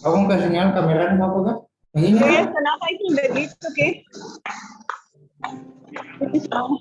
Aku kasih sinyal kamera apa kan? Yang ini Kaya kenapa itu udah gitu, Ki? Itu sama.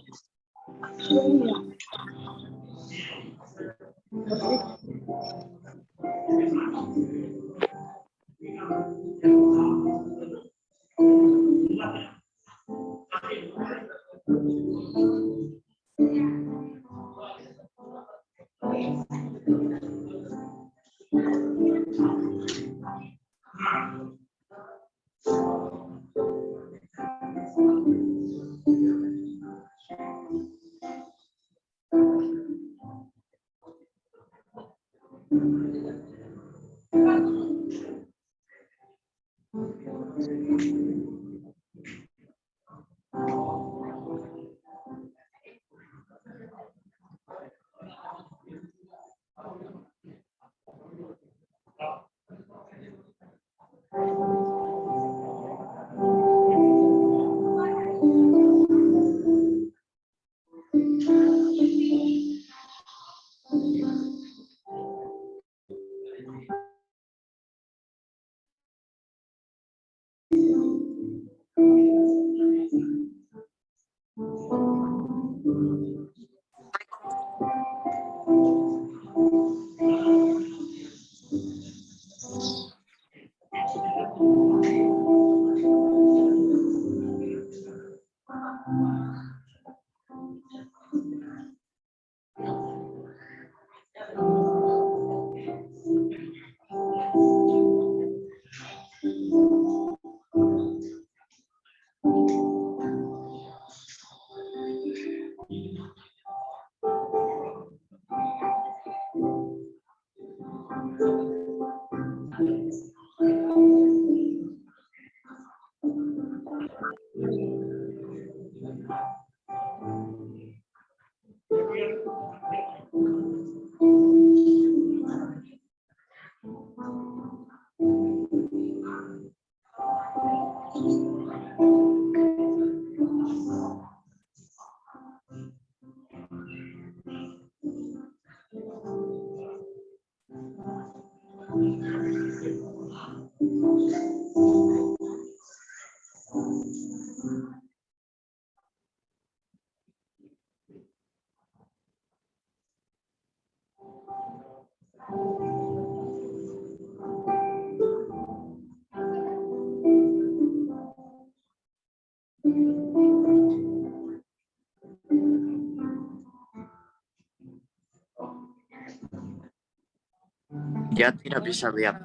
Dia tidak bisa lihat.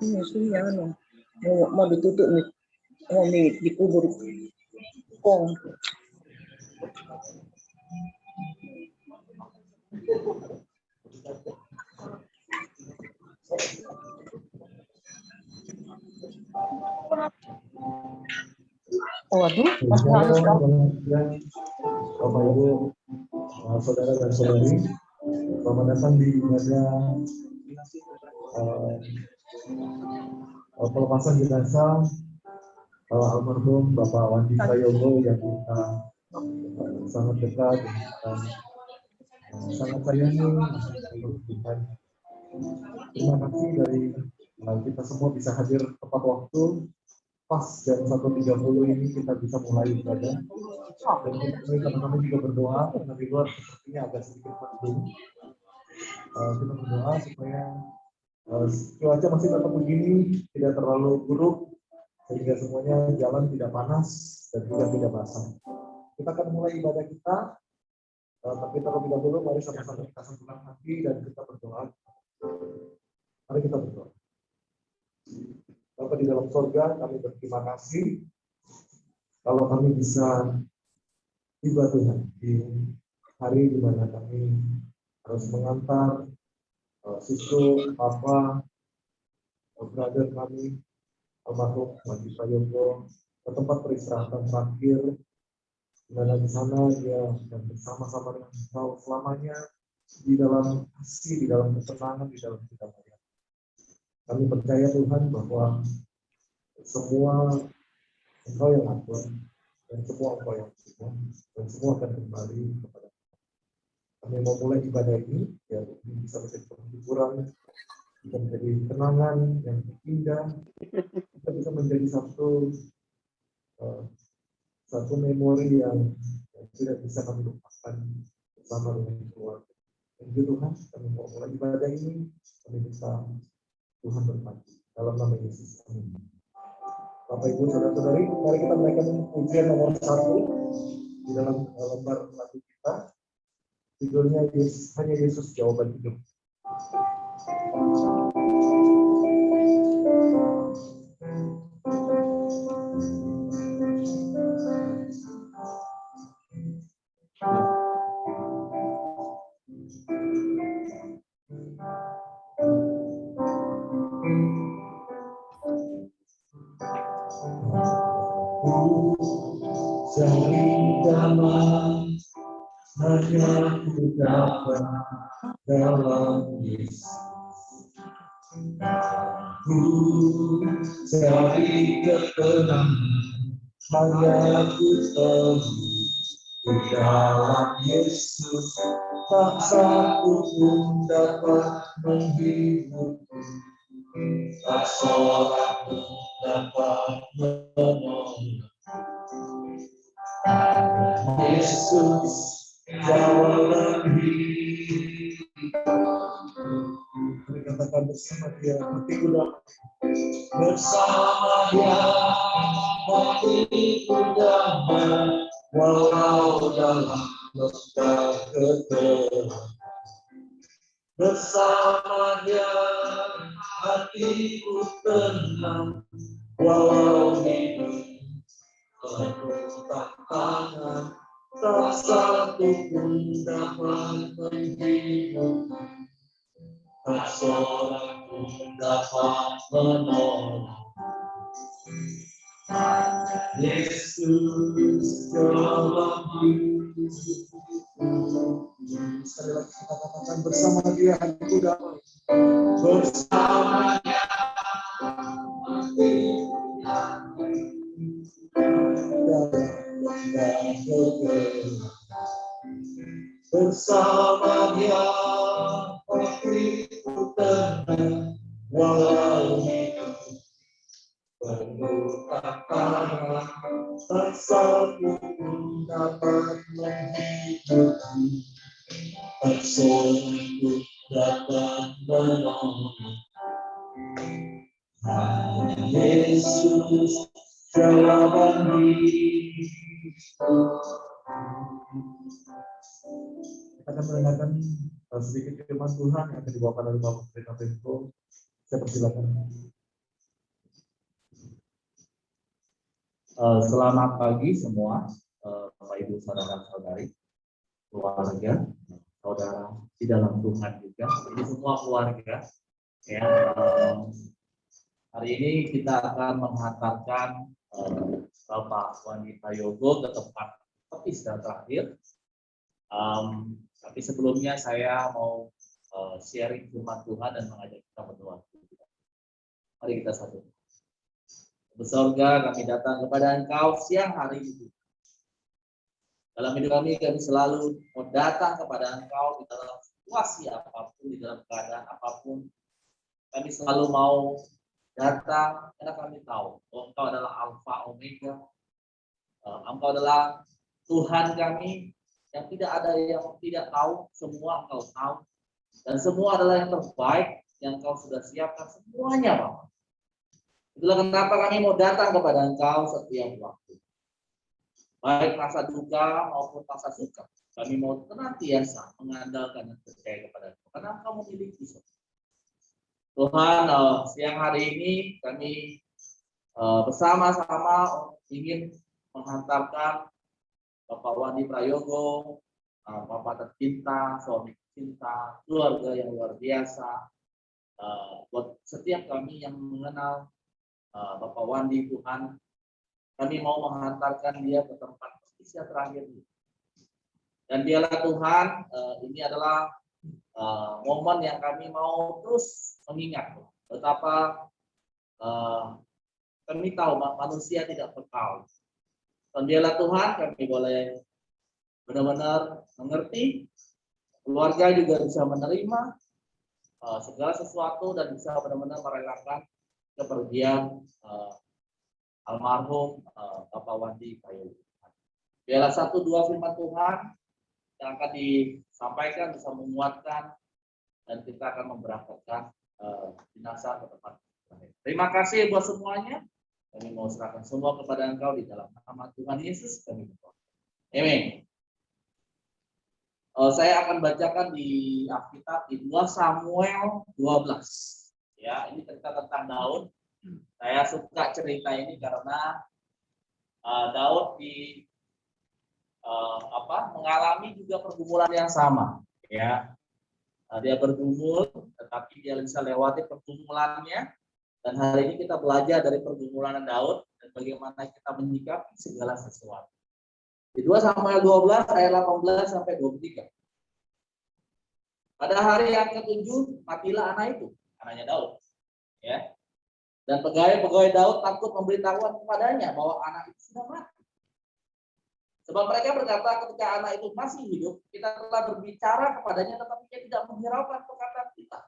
Ini sih ya, mau ditutup nih, mau dikubur kong. Waduh, masih halus kan? Bapak Ibu, saudara dan saudari, selamat datang di ibadah pelepasan jenazah almarhum Bapak Wandi Prayogo yang kita sangat dekat dan sangat sayangi Tuhan. Terima kasih dari kita semua bisa hadir tepat waktu. Pas jam 1.30 ini kita bisa mulai ibadah. Dan kami juga berdoa karena di luar sepertinya agak sedikit mendung. Kita berdoa supaya cuaca masih tetap begini, tidak terlalu buruk, sehingga semuanya jalan tidak panas dan juga tidak basah. Kita akan mulai ibadah kita, tapi terlebih dahulu mari sama-sama kita satukan hati dan kita berdoa. Mari kita berdoa. Bapa di dalam surga, kami berterima kasih kalau kami bisa tiba Tuhan di hari di mana kami harus mengantar susu, papa, brother kami, almarhum Wandi Prayogo ke tempat peristirahatan terakhir, di mana di sana dia akan bersama-sama dengan Engkau selamanya di dalam kasih, di dalam ketenangan, di dalam kedamaian. Kami percaya Tuhan bahwa semua Engkau yang atur dan semua Engkau yang punya dan semua akan kembali kepada kita. Kami mau mulai ibadah ini biar ini bisa menjadi penghiburan, bisa menjadi kenangan yang indah, kita bisa menjadi satu memori yang tidak bisa kami lupakan bersama dengan keluarga. Dan Tuhan, kami mau mulai ibadah ini, kami bisa Tuhan berkati dalam nama Yesus. Amin. Bapak Ibu saudara-saudari, mari kita menaikkan pujian nomor 1 di dalam lembar lagu kita. Judulnya Hanya Yesus Jawaban Hidup. Hanya ku dapat dalam Yesus. Ku cari ketenangan, hanya ku tahu di dalam Yesus. Tak satu pun dapat menghiburku, tak seorang pun dapat menolong. Yesus jawaban hidup. Mari katakan bersama Dia, hatiku damai. Bersama Dia, hatiku damai, walau dalam duka keterangan. Bersama Dia, hatiku tenang, walau hidup penuh tantangan. Tak satu pun dapat menghibur, tak seorang pun dapat menolong. Yesus jawaban hidup. Sekali lagi kita katakan bersama Dia hatiku damai. Bersama Dia hatiku damai. Bersama Dia hatiku tenang, walau hidup penuh tantangan. Tak satu pun dapat menghiburku, tak seorang pun dapat menolong. Hanya Yesus jawaban hidup. Kita akan mendengarkan sedikit firman Tuhan yang akan dibawakan oleh Bapak Pendeta Tempo. Saya persilakan. Selamat pagi semua, Bapak Ibu saudara-saudari, keluarga, saudara di dalam Tuhan juga. Ini semua keluarga. Ya, hari ini kita akan menghantarkan Bapak Wandi Prayogo ke tempat peristirahatan terakhir. Tapi sebelumnya saya mau sharing firman Tuhan dan mengajak kita berdoa. Mari kita satu. Bersorga, kami datang kepada Engkau siang hari ini. Dalam hidup kami selalu mau datang kepada Engkau di dalam situasi apapun, di dalam keadaan apapun. Kami selalu mau datang karena kami tahu bahwa Engkau adalah Alfa Omega. Engkau adalah Tuhan kami yang tidak ada yang tidak tahu, semua Engkau tahu. Dan semua adalah yang terbaik yang Engkau sudah siapkan semuanya, Bapak. Itulah kenapa kami mau datang kepada Engkau setiap waktu. Baik masa duka maupun masa suka. Kami mau senantiasa mengandalkan dan percaya kepada Engkau. Karena Engkau memiliki semua. Tuhan, siang hari ini kami bersama-sama ingin menghantarkan Bapak Wandi Prayogo, Bapak tercinta, suami tercinta, keluarga yang luar biasa. Buat setiap kami yang mengenal Bapak Wandi, Tuhan, kami mau menghantarkan dia ke tempat perpisah terakhir. Dan dialah Tuhan, ini adalah momen yang kami mau terus mengingat betapa kami tahu manusia tidak kekal. Dan dialah Tuhan, kami boleh benar-benar mengerti, keluarga juga bisa menerima segala sesuatu dan bisa benar-benar merelakan kepergian almarhum Bapak Wandi Prayogo. Biarlah 1-2 firman Tuhan yang akan disampaikan bisa menguatkan dan kita akan memberangkatkan jenazah ke tempat terakhir. Terima kasih buat semuanya. Kami mau serahkan semua kepada Engkau di dalam nama Tuhan Yesus kami berdoa. Amin. Saya akan bacakan di Alkitab di 2 Samuel 12. Ya, ini cerita tentang Daud. Saya suka cerita ini karena Daud mengalami juga pergumulan yang sama. Ya, dia bergumul, tetapi dia bisa lewati pergumulannya. Dan hari ini kita belajar dari pergumulan Daud dan bagaimana kita menyikapi segala sesuatu. Di 2 Samuel 12 ayat 18 sampai 23. Pada hari yang ke-7 matilah anak itu, anaknya Daud. Ya. Dan pegawai-pegawai Daud takut memberitahuan kepadanya bahwa anak itu sudah mati. Sebab mereka berkata ketika anak itu masih hidup, kita telah berbicara kepadanya tetapi dia tidak menghiraukan perkataan kita.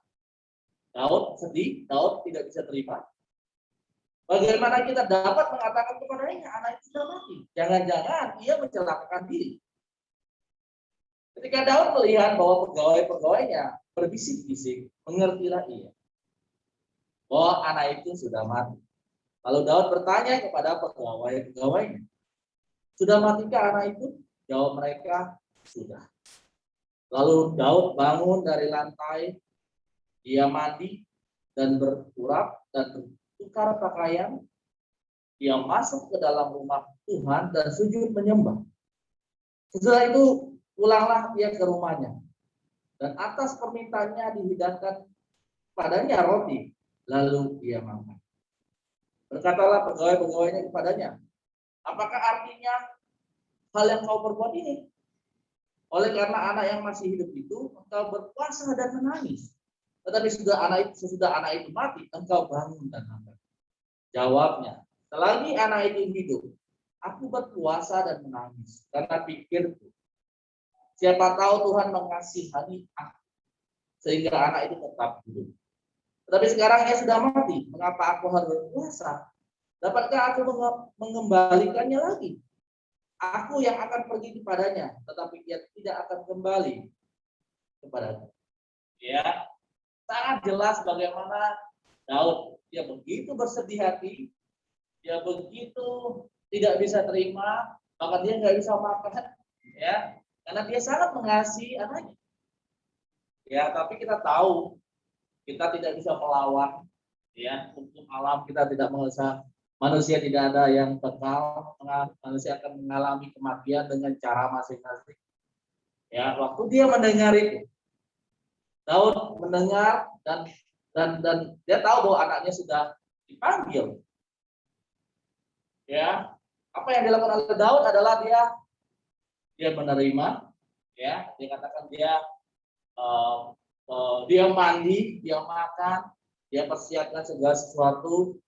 Daud sedih, Daud tidak bisa terima. Bagaimana kita dapat mengatakan kepadanya anak itu sudah mati? Jangan-jangan ia mencelakakan diri. Ketika Daud melihat bahwa pegawai-pegawainya berbisik-bisik, mengertilah ia bahwa anak itu sudah mati. Lalu Daud bertanya kepada pegawai-pegawainya, sudah matikah anak itu? Jawab mereka, sudah. Lalu Daud bangun dari lantai, dia mandi dan berurap dan bertukar pakaian. Dia masuk ke dalam rumah Tuhan dan sujud menyembah. Setelah itu pulanglah dia ke rumahnya. Dan atas permintaannya dihidangkan padanya roti. Lalu dia makan. Berkatalah pegawai-pegawainya kepadanya, apakah artinya hal yang kau perbuat ini? Oleh karena anak yang masih hidup itu, engkau berpuasa dan menangis. Tetapi sesudah anak itu mati, engkau bangun dan makan. Jawabnya, selagi anak itu hidup, aku berpuasa dan menangis. Karena pikirku, siapa tahu Tuhan mengasihani aku, sehingga anak itu tetap hidup. Tetapi sekarang ia sudah mati, mengapa aku harus berpuasa? Dapatkah aku mengembalikannya lagi? Aku yang akan pergi kepadanya, tetapi dia tidak akan kembali kepadaku. Ya, sangat jelas bagaimana Daud, dia begitu bersedih hati, dia begitu tidak bisa terima, bahkan dia nggak bisa makan, ya, karena dia sangat mengasihi anaknya. Ya, tapi kita tahu kita tidak bisa melawan, ya, hukum alam. Kita tidak bisa, manusia tidak ada yang kekal, manusia akan mengalami kematian dengan cara masing-masing. Ya, waktu dia mendengar itu, Daud mendengar dan dia tahu bahwa anaknya sudah dipanggil. Ya, apa yang dilakukan oleh Daud adalah dia menerima, ya, dia katakan dia mandi, dia makan, dia persiapkan segala sesuatu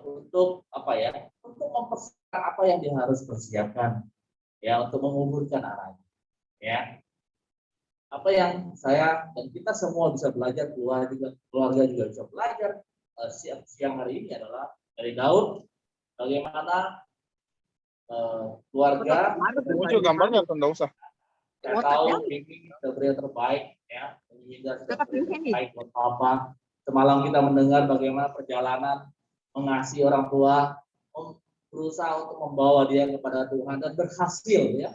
untuk apa ya? Untuk mempersiapkan apa yang dia harus persiapkan, ya, untuk menguburkan anaknya. Ya, apa yang saya dan kita semua bisa belajar, keluarga juga bisa belajar siang hari ini adalah dari Daud, bagaimana keluarga Muncul gambarnya atau enggak usah? saya tahu Mimi sudah beri yang terbaik ya, Mimi sudah beri yang terbaik buat Papa. Semalam kita mendengar bagaimana perjalanan mengasihi orang tua, berusaha untuk membawa dia kepada Tuhan dan berhasil ya.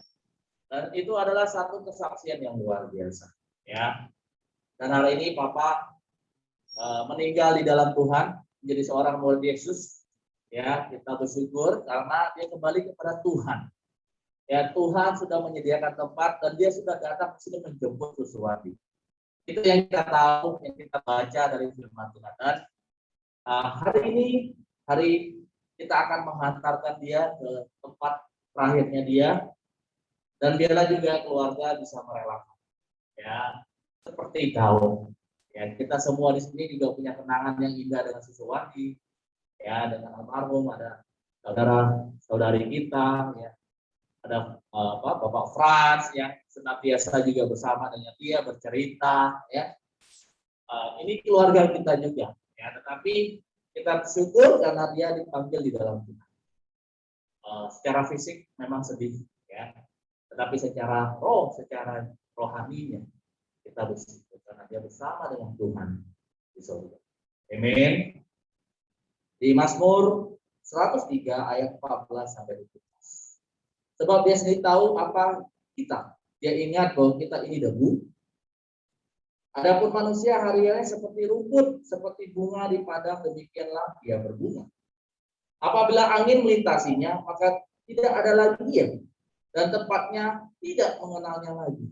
Dan itu adalah satu kesaksian yang luar biasa ya. Dan hari ini Papa meninggal di dalam Tuhan, menjadi seorang murid Yesus ya. Kita bersyukur karena dia kembali kepada Tuhan ya. Tuhan sudah menyediakan tempat dan dia sudah datang ke sini menjemput Suswati. Itu yang kita tahu, yang kita baca dari firman Tuhan. Dan hari ini kita akan menghantarkan dia ke tempat terakhirnya dia, dan biarlah juga keluarga bisa merelakan ya, seperti Daud ya. Kita semua di sini juga punya kenangan yang indah dengan Suswati ya, dengan almarhum. Ada saudari kita ya, ada Bapak Frans yang senantiasa juga bersama dengan dia bercerita ya. Ini keluarga kita juga ya, tetapi kita bersyukur karena dia dipanggil di dalam Tuhan. Secara fisik memang sedih ya, tetapi secara rohaninya kita bersyukur karena dia bersama dengan Tuhan di surga. Amin. Di Mazmur 103 ayat 14 sampai 17. Sebab dia sendiri tahu apa kita. Dia ingat bahwa kita ini debu. Adapun manusia hariannya seperti rumput, seperti bunga di padang, demikianlah dia berbunga. Apabila angin melintasinya, maka tidak ada lagi dia, dan tempatnya tidak mengenalnya lagi.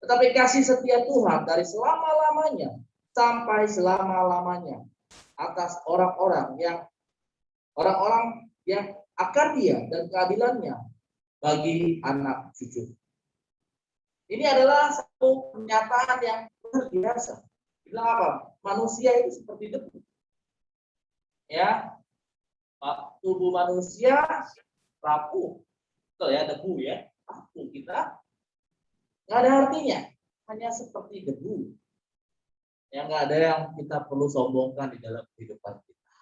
Tetapi kasih setia Tuhan dari selama-lamanya sampai selama-lamanya atas orang-orang yang akan dia dan keadilannya bagi anak cucu. Ini adalah satu pernyataan yang luar biasa. Bilang apa? Manusia itu seperti debu. Ya, tubuh manusia rapuh, betul ya, debu ya, rapuh. Kita nggak ada artinya, hanya seperti debu. Yang nggak ada yang kita perlu sombongkan di dalam kehidupan kita.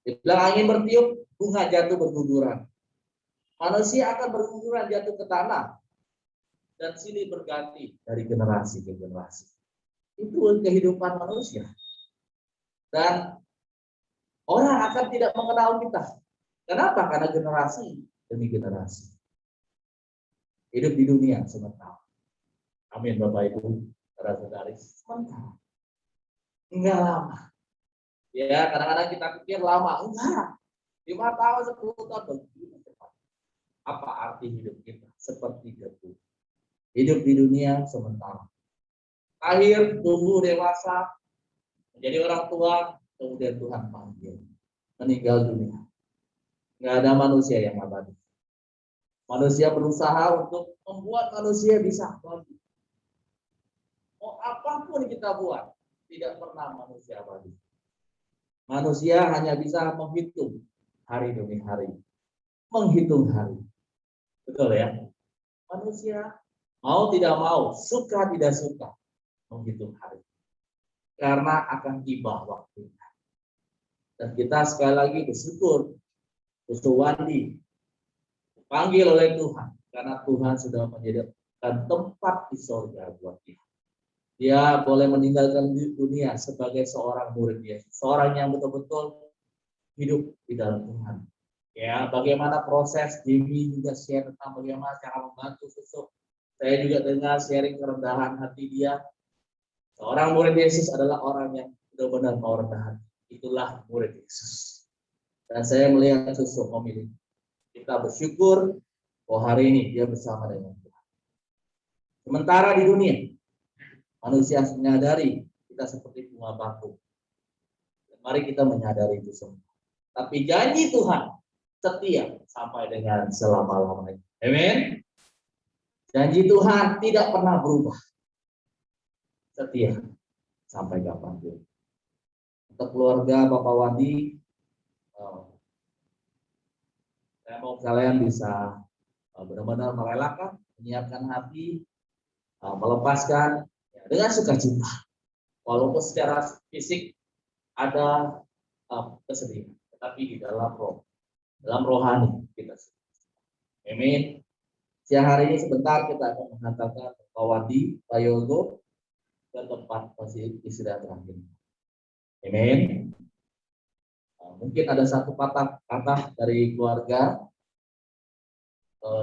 Dibilang angin bertiup, bunga jatuh berguguran. Manusia akan berguguran jatuh ke tanah dan silih berganti dari generasi ke generasi. Itu kehidupan manusia. Dan orang akan tidak mengenal kita. Kenapa? Karena generasi demi generasi. Hidup di dunia sementara. Amin Bapak Ibu, saudara-saudari, sementara. Enggak lama. Ya, kadang-kadang kita pikir lama. Enggak. 5 tahun, 10 tahun, begitu cepat. Apa arti hidup kita? Seperti debu. Hidup di dunia sementara. Akhir tumbuh dewasa, menjadi orang tua, kemudian Tuhan panggil, meninggal dunia. Nggak ada manusia yang abadi. Manusia berusaha untuk membuat manusia bisa abadi. Mau apapun kita buat, tidak pernah manusia abadi. Manusia hanya bisa menghitung hari demi hari, menghitung hari. Betul ya? Manusia mau tidak mau, suka tidak suka, menghitung hari. Karena akan tiba waktunya. Dan kita sekali lagi bersyukur, Suswati dipanggil oleh Tuhan. Karena Tuhan sudah menyediakan tempat di surga buat dia. Dia boleh meninggalkan dunia sebagai seorang murid Yesus. Seorang yang betul-betul hidup di dalam Tuhan. Ya, bagaimana proses Jimmy juga share tentang bagaimana cara membantu Susu. Saya juga dengar sharing kerendahan hati dia. Seorang murid Yesus adalah orang yang benar-benar mau rendah hati. Itulah murid Yesus. Dan saya melihat Susu memilih. Kita bersyukur bahwa hari ini dia bersama dengan Tuhan. Sementara di dunia, manusia menyadari kita seperti bunga bakung. Mari kita menyadari itu semua. Tapi janji Tuhan setia sampai dengan selama-lamanya. Amin. Janji Tuhan tidak pernah berubah. Setia sampai kapanpun. Untuk keluarga Bapak Wandi, saya mau kalian bisa benar-benar merelakan menyiapkan hati, melepaskan ya, dengan sukacita. Walaupun secara fisik ada kesedihan, tetapi di dalam roh, dalam rohani kita. Amin. Siang hari ini sebentar kita akan menghantarkan Pak Wadi, Pak Yogo ke tempat istirahat terakhir. Amin. Mungkin ada satu patah kata dari keluarga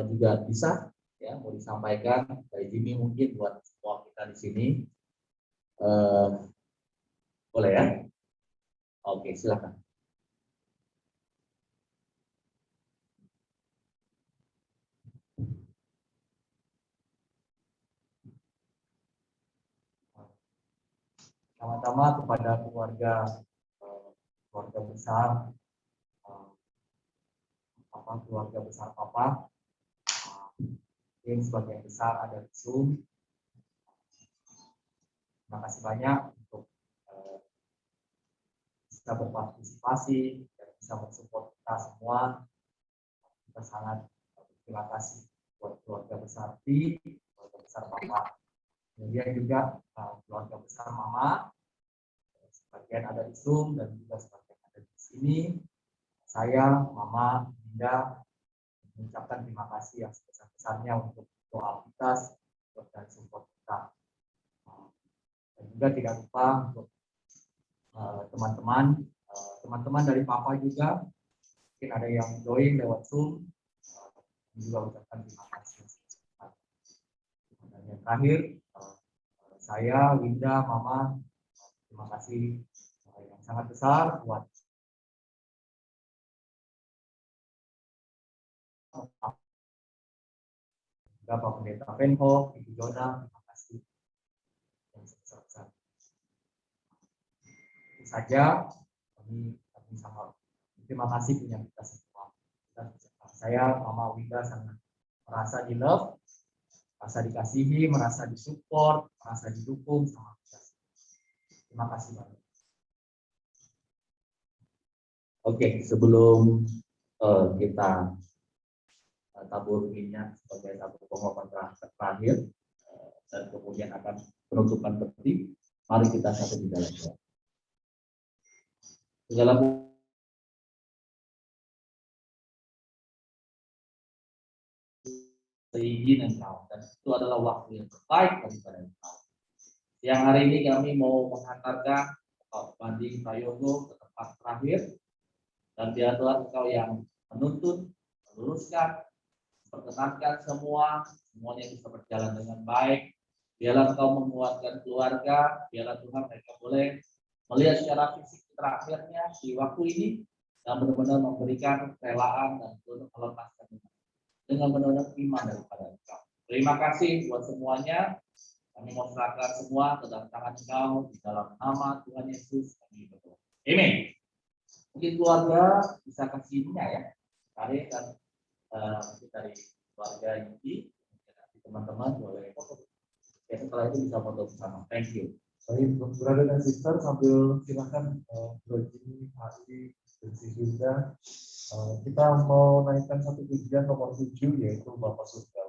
juga bisa ya mau disampaikan dari Jimmy mungkin buat semua kita di sini. Boleh ya? Oke, silakan. Sama-sama kepada keluarga besar keluarga besar Papa, yang sebagian besar ada di Zoom. Terima kasih banyak untuk bisa berpartisipasi dan bisa mensupport kita semua. Kita sangat terima kasih buat keluarga besar Ti, keluarga besar Papa. Kemudian juga keluarga besar Mama, sebagian ada di Zoom dan juga sebagian ada di sini. Saya, Mama, Dinda mengucapkan terima kasih yang sebesar-besarnya untuk doa kita dan support kita. Dan juga tidak lupa untuk teman-teman dari Papa juga, mungkin ada yang join lewat Zoom, juga ucapkan terima kasih. Dan yang terakhir, saya, Winda, Mama, terima kasih yang sangat besar buat Bapak Pendeta Penho, Ibu Jona, terima kasih yang sebesar-besar. Itu saja kami sangat terima kasih punya kita semua. Saya, Mama Winda sangat merasa di love, merasa dikasihi, merasa disupport, merasa didukung sama kita. Terima kasih banyak. Oke, sebelum kita tabur minyak sebagai satu pengumuman terakhir dan kemudian akan penutupan peti, mari kita satu di dalam doa. Segala seizingan Engkau, dan itu adalah waktu yang terbaik daripada Engkau. Yang hari ini kami mau menghantarkan Pak Banding Pak Yogo ke tempat terakhir, dan biarlah Engkau yang menuntun, meluruskan, perkenankan semuanya bisa berjalan dengan baik. Biarlah Engkau menguatkan keluarga, biarlah Tuhan mereka boleh melihat secara fisik terakhirnya di waktu ini dan benar-benar memberikan relaan dan melepaskan dengan benar-benar iman daripada Engkau. Terima kasih buat semuanya. Kami mau serahkan semua ke dalam tangan Engkau di dalam nama Tuhan Yesus kami berdoa. Amin. Mungkin keluarga bisa kasih ininya ya. Tarik dan dari keluarga inti, teman-teman boleh foto. Ya, setelah itu bisa foto bersama. Thank you. Baik, brother dan sister, sambil silakan Bro Jimmy, Adi, dan si Hilda. Kita mau naikkan satu pujian nomor 7, yaitu Bapak Surga.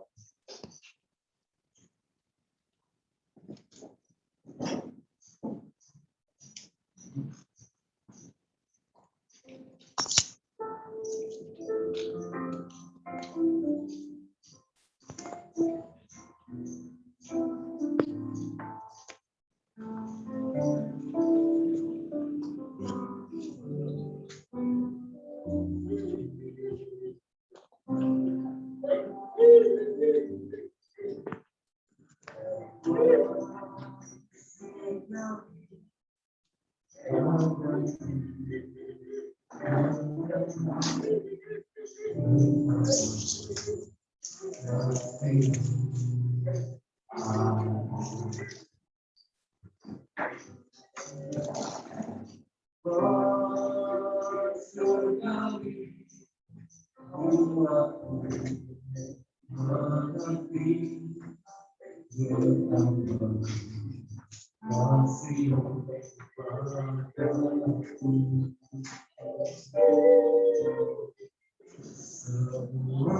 Semua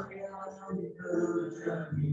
yang terjadi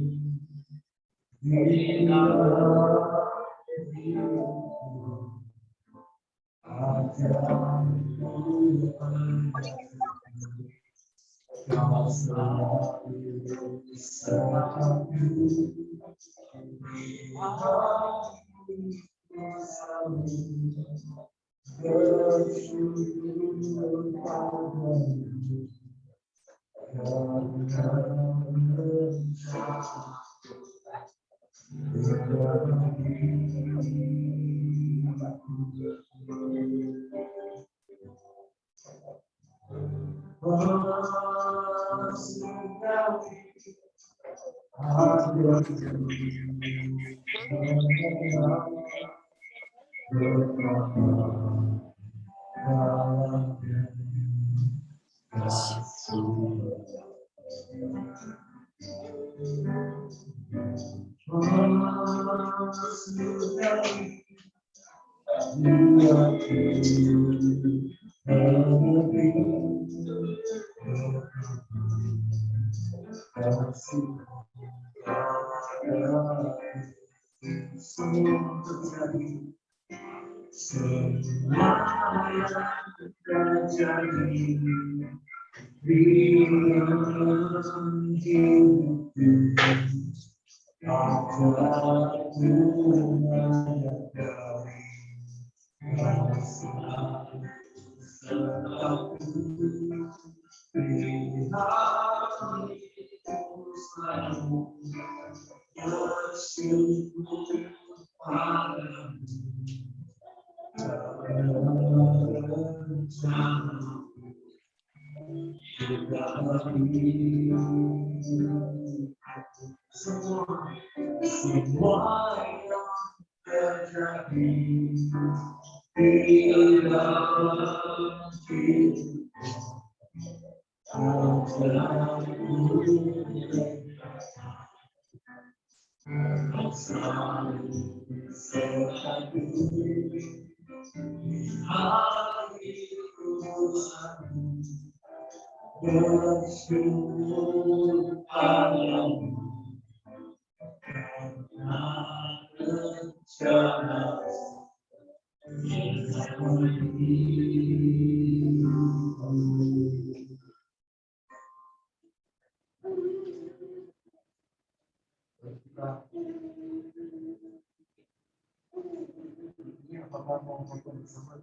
Apakah mau foto bersama?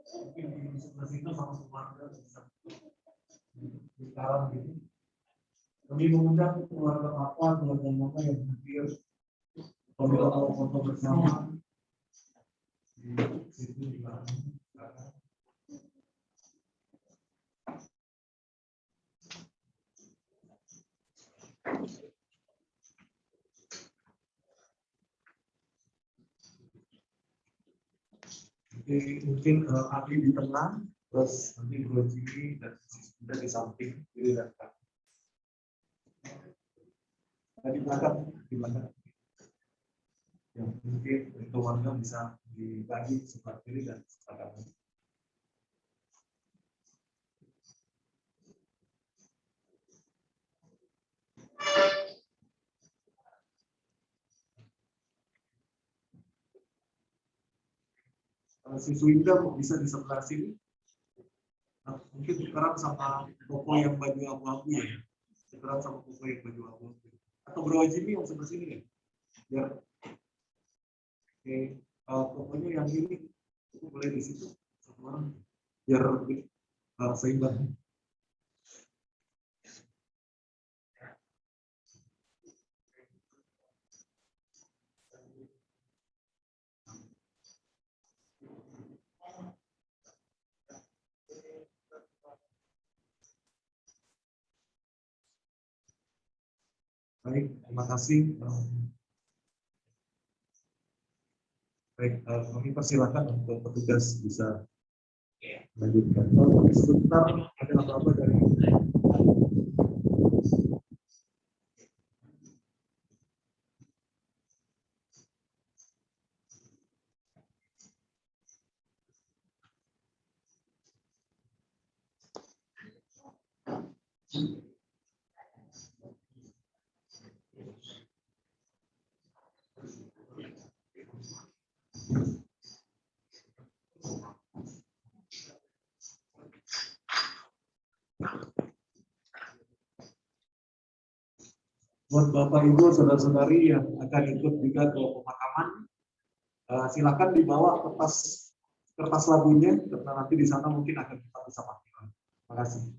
Mungkin di sebelah situ sama keluarga bisa di dalam gitu. Kami mengundang keluarga papa, keluarga mama yang hadir. Kalau mau foto bersama di situ di belakang. Mungkin Abi di tengah, terus nanti dua sini dan kita di samping kiri dan kanan. Di belakang. Yang mungkin keluarga bisa dibagi sebelah kiri dan sebelah kanan. Si Swinda bisa di sebelah sini. Nah, mungkin tukeran sama Koko yang baju abu-abu ya. Tukeran sama Koko yang baju abu-abu. Atau Bro Jimmy yang sebelah sini ya. Biar pokoknya yang ini itu boleh di situ satu orang biar lebih seimbang. Baik, terima kasih. Baik, kami persilakan untuk petugas bisa melanjutkan. Sebentar ada apa-apa dari Buat Bapak Ibu saudara-saudari yang akan ikut juga ke pemakaman, silakan dibawa kertas lagunya karena nanti di sana mungkin akan kita bisa pakai. Terima kasih.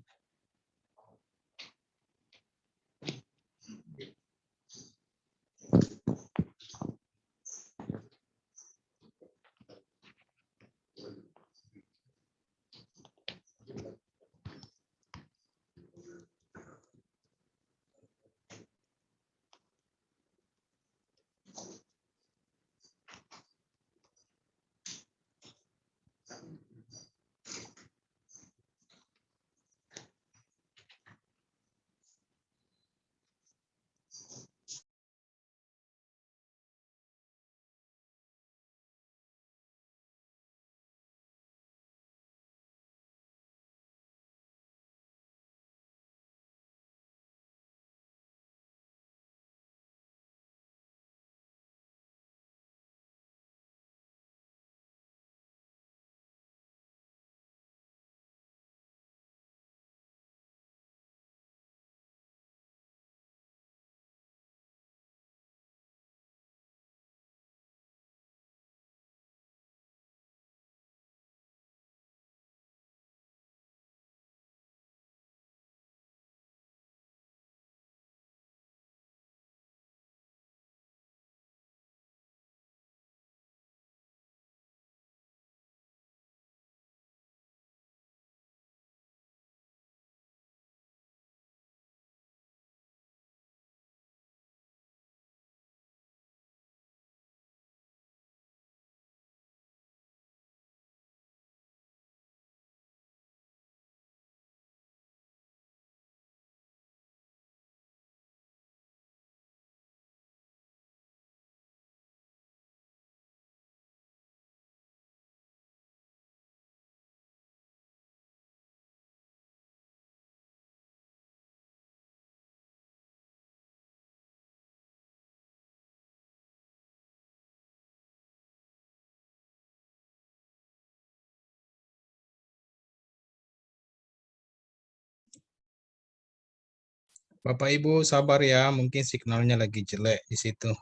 Bapak Ibu sabar ya, mungkin signalnya lagi jelek di situ.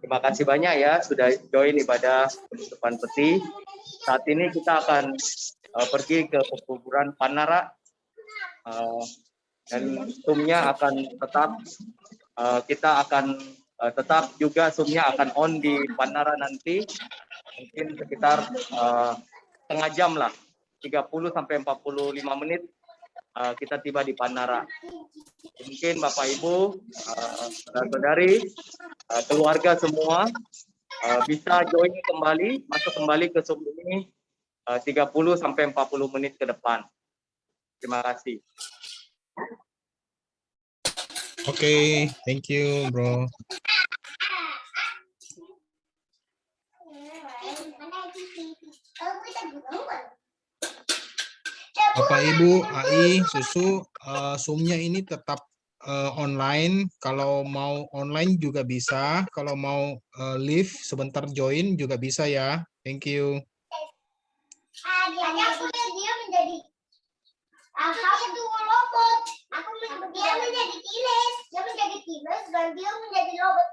Terima kasih banyak ya sudah join ibadah penutupan peti. Saat ini kita akan pergi ke pekuburan Panara dan zoom-nya akan tetap kita akan tetap juga zoom-nya akan on di Panara nanti mungkin sekitar setengah jam lah 30 sampai 45 menit kita tiba di Panara. Mungkin Bapak Ibu, saudara-saudari, keluarga semua bisa join kembali, masuk kembali ke Zoom ini 30 sampai 40 menit ke depan. Terima kasih. Oke, thank you, bro. Bapak Ibu, AI, Susu, Zoom-nya ini tetap online. Kalau mau online juga bisa. Kalau mau live sebentar join juga bisa ya. Thank you. Dia menjadi aku robot. Dia menjadi tiles. Dia menjadi tiles dan dia menjadi robot.